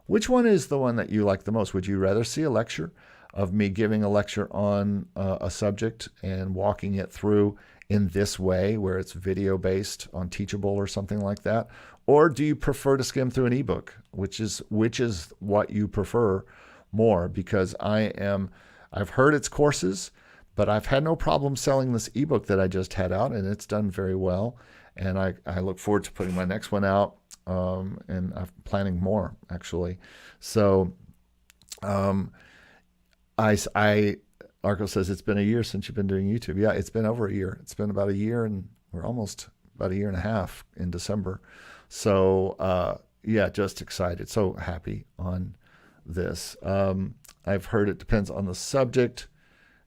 which one is the one that you like the most? Would you rather see a lecture of me giving a lecture on a subject and walking it through in this way, where it's video based on Teachable or something like that? Or do you prefer to skim through an ebook, which is what you prefer more? Because I've heard its courses, but I've had no problem selling this ebook that I just had out, and it's done very well. And I look forward to putting my next one out, and I'm planning more, actually. So Arco says, it's been a year since you've been doing YouTube. Yeah, it's been over a year. It's been about a year, and we're almost about a year and a half in December. So yeah, just excited. So happy on this. I've heard it depends on the subject.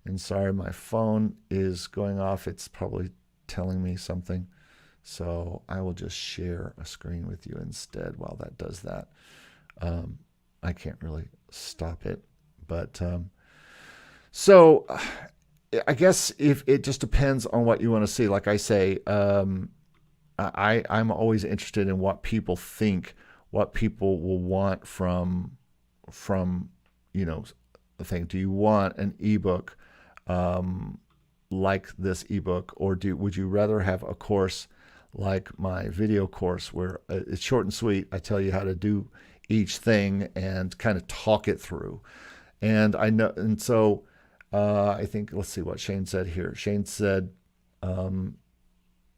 And sorry, my phone is going off. It's probably telling me something. So I will just share a screen with you instead while that does that. I can't really stop it. But so I guess if it just depends on what you want to see. Like I say, I'm always interested in what people think, what people will want from the thing. Do you want an ebook like this ebook, or would you rather have a course like my video course, where it's short and sweet? I tell you how to do each thing and kind of talk it through. And I know, and so I think, let's see what Shane said here. Shane said,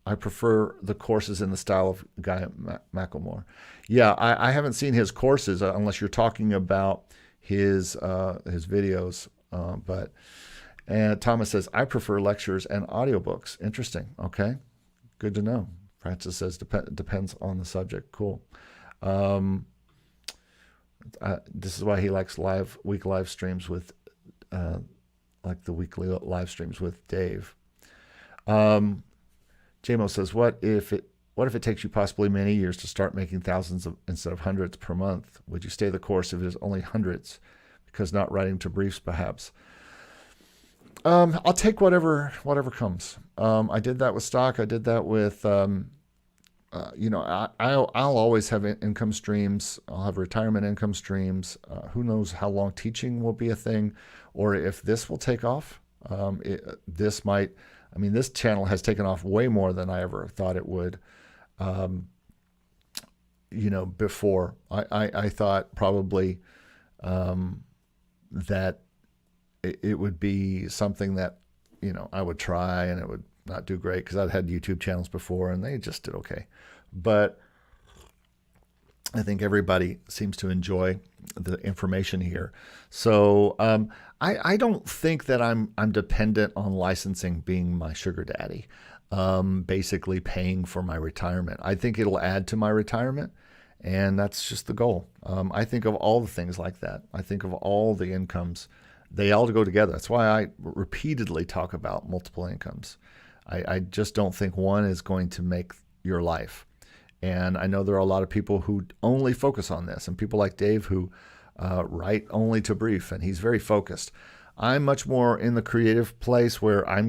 I prefer the courses in the style of Guy Macklemore. Yeah, I haven't seen his courses unless you're talking about his videos. And Thomas says, I prefer lectures and audiobooks. Interesting. Okay, good to know. Francis says, depends on the subject. Cool. This is why he likes weekly live streams with, like the weekly live streams with Dave. JMO says, what if it takes you possibly many years to start making thousands instead of hundreds per month? Would you stay the course if it is only hundreds, because not writing to briefs perhaps? I'll take whatever comes. I did that with stock. I did that with, I'll always have income streams. I'll have retirement income streams. Who knows how long teaching will be a thing, or if this will take off. This might, I mean, this channel has taken off way more than I ever thought it would. Before I thought probably that it would be something that, I would try and it would not do great because I'd had YouTube channels before and they just did okay. But I think everybody seems to enjoy the information here. So I don't think that I'm dependent on licensing being my sugar daddy, basically paying for my retirement. I think it'll add to my retirement, and that's just the goal. I think of all the things like that. I think of all the incomes. They all go together. That's why I repeatedly talk about multiple incomes. I just don't think one is going to make your life. And I know there are a lot of people who only focus on this, and people like Dave who write only to brief, and he's very focused. I'm much more in the creative place where I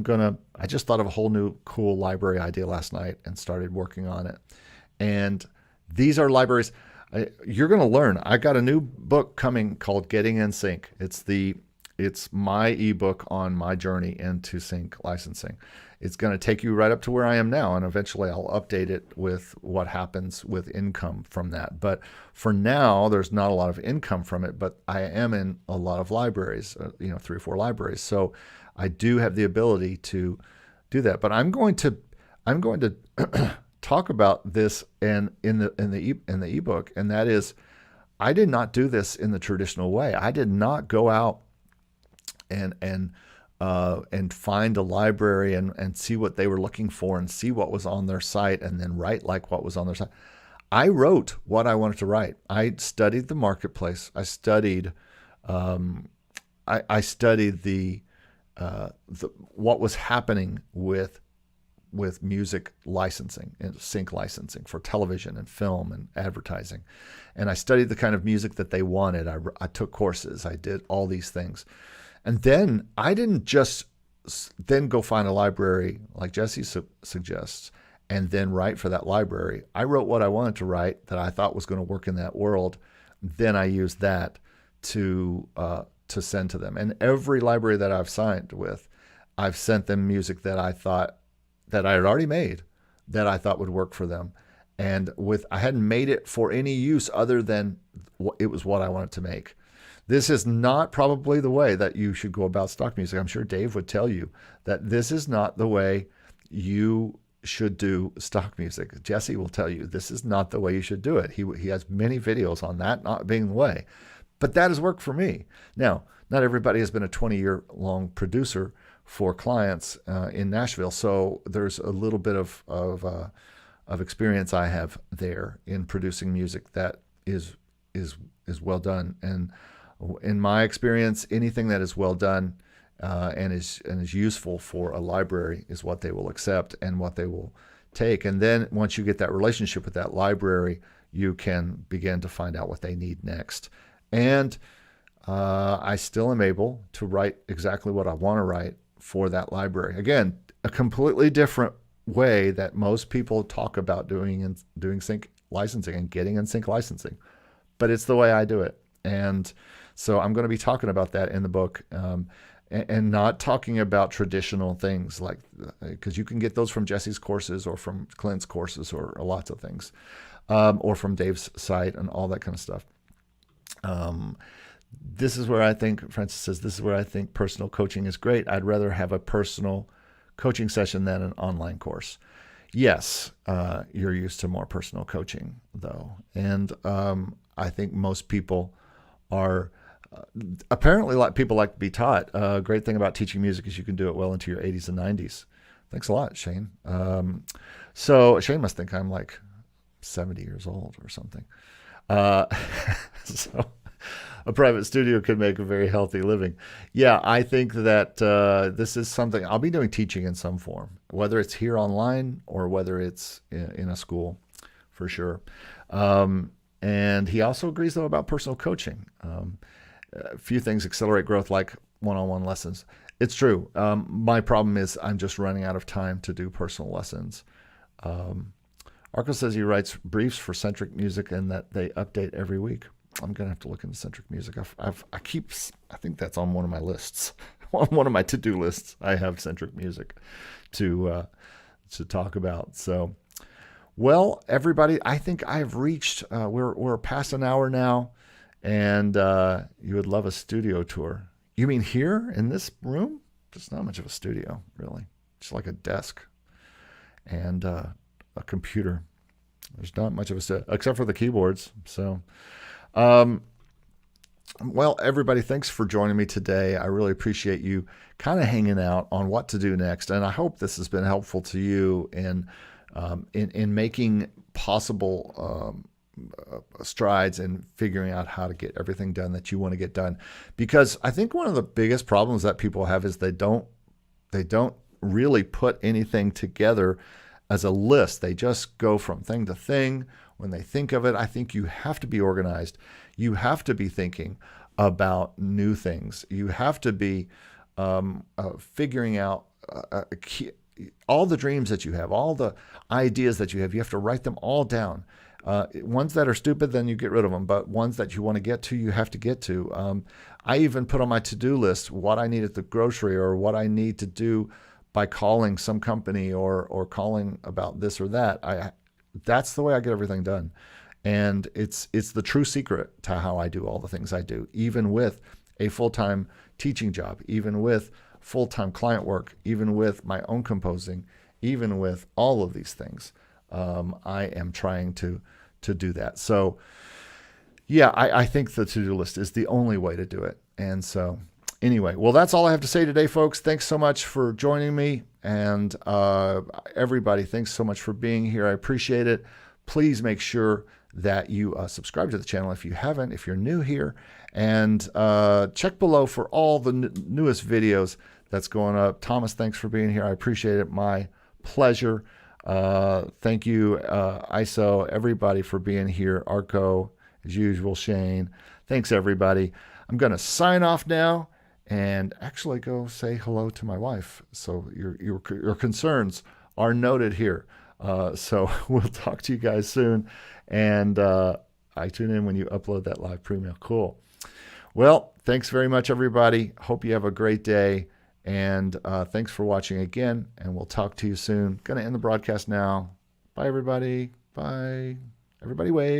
just thought of a whole new cool library idea last night and started working on it. And these are libraries you're going to learn. I got a new book coming called Getting in Sync. It's my ebook on my journey into sync licensing. It's going to take you right up to where I am now, and eventually I'll update it with what happens with income from that. But for now, there's not a lot of income from it, but I am in a lot of libraries, 3 or 4 libraries. So I do have the ability to do that. But I'm going to talk about this in the ebook, and that is, I did not do this in the traditional way. I did not go out and find a library and see what they were looking for and see what was on their site and then write like what was on their site. I wrote what I wanted to write. I studied the marketplace. I studied I studied the what was happening with music licensing and sync licensing for television and film and advertising. And I studied the kind of music that they wanted. I took courses. I did all these things. And then I didn't just then go find a library like Jesse suggests and then write for that library. I wrote what I wanted to write that I thought was going to work in that world. Then I used that to send to them. And every library that I've signed with, I've sent them music that I thought that I had already made that I thought would work for them. And I hadn't made it for any use other than it was what I wanted to make. This is not probably the way that you should go about stock music. I'm sure Dave would tell you that this is not the way you should do stock music. Jesse will tell you this is not the way you should do it. He has many videos on that not being the way. But that has worked for me. Now, not everybody has been a 20-year-long producer for clients in Nashville, so there's a little bit of experience I have there in producing music that is well done. And in my experience, anything that is well done and is useful for a library is what they will accept and what they will take. And then once you get that relationship with that library, you can begin to find out what they need next. And I still am able to write exactly what I want to write for that library. Again, a completely different way that most people talk about doing sync licensing and getting in sync licensing, but it's the way I do it. And so I'm going to be talking about that in the book, and not talking about traditional things like, because you can get those from Jesse's courses or from Clint's courses or lots of things, or from Dave's site and all that kind of stuff. This is where I think, Francis says, this is where I think personal coaching is great. I'd rather have a personal coaching session than an online course. Yes, you're used to more personal coaching, though. And I think most people are, apparently people like to be taught. Great thing about teaching music is you can do it well into your 80s and 90s. Thanks a lot, Shane. So Shane must think I'm like 70 years old or something. So a private studio could make a very healthy living. Yeah, I think that this is something I'll be doing teaching in some form, whether it's here online or whether it's in a school, for sure. And he also agrees, though, about personal coaching. A few things accelerate growth, like one-on-one lessons. It's true. My problem is I'm just running out of time to do personal lessons. Arco says he writes briefs for Centric Music and that they update every week. I'm going to have to look into Centric Music. I think that's on one of my lists. on one of my to-do lists. I have centric music to talk about. So, well, everybody, I think I've reached. We're past an hour now, and you would love a studio tour. You mean here in this room? It's not much of a studio, really. It's like a desk and a computer. There's not much of a studio, except for the keyboards. So, well, everybody, thanks for joining me today. I really appreciate you kind of hanging out on what to do next, and I hope this has been helpful to you in making possible strides in figuring out how to get everything done that you want to get done. Because I think one of the biggest problems that people have is they don't really put anything together as a list. They just go from thing to thing. When they think of it, I think you have to be organized. You have to be thinking about new things. You have to be figuring out all the dreams that you have, all the ideas that you have. You have to write them all down. Ones that are stupid, then you get rid of them. But ones that you want to get to, you have to get to. I even put on my to-do list what I need at the grocery or what I need to do by calling some company or calling about this or that. That's the way I get everything done. And it's the true secret to how I do all the things I do, even with a full-time teaching job, even with full-time client work, even with my own composing, even with all of these things. I am trying to do that. So yeah, I think the to-do list is the only way to do it. And so anyway, well, that's all I have to say today, folks. Thanks so much for joining me. And everybody, thanks so much for being here. I appreciate it. Please make sure that you subscribe to the channel if you haven't, if you're new here, and check below for all the newest videos that's going up. Thomas, thanks for being here. I appreciate it. My pleasure. Thank you, ISO, everybody for being here. Arco, as usual, Shane. Thanks, everybody. I'm going to sign off now and actually go say hello to my wife. So your concerns are noted here. So we'll talk to you guys soon. And I tune in when you upload that live premium. Cool. Well, thanks very much, everybody. Hope you have a great day. And thanks for watching again. And we'll talk to you soon. Going to end the broadcast now. Bye, everybody. Bye. Everybody wave.